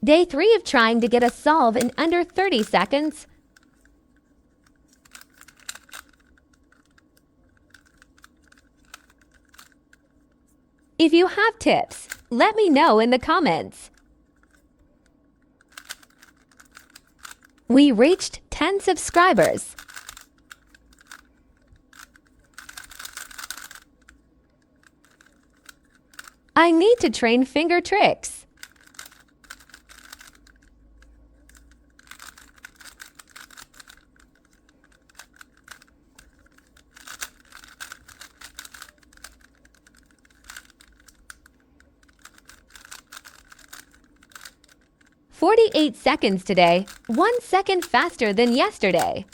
Day 3 of trying to get a solve in under 30 seconds. If you have tips, let me know in the comments. We reached 10 subscribers. I need to train finger tricks. "48 seconds today, 1 second faster than yesterday."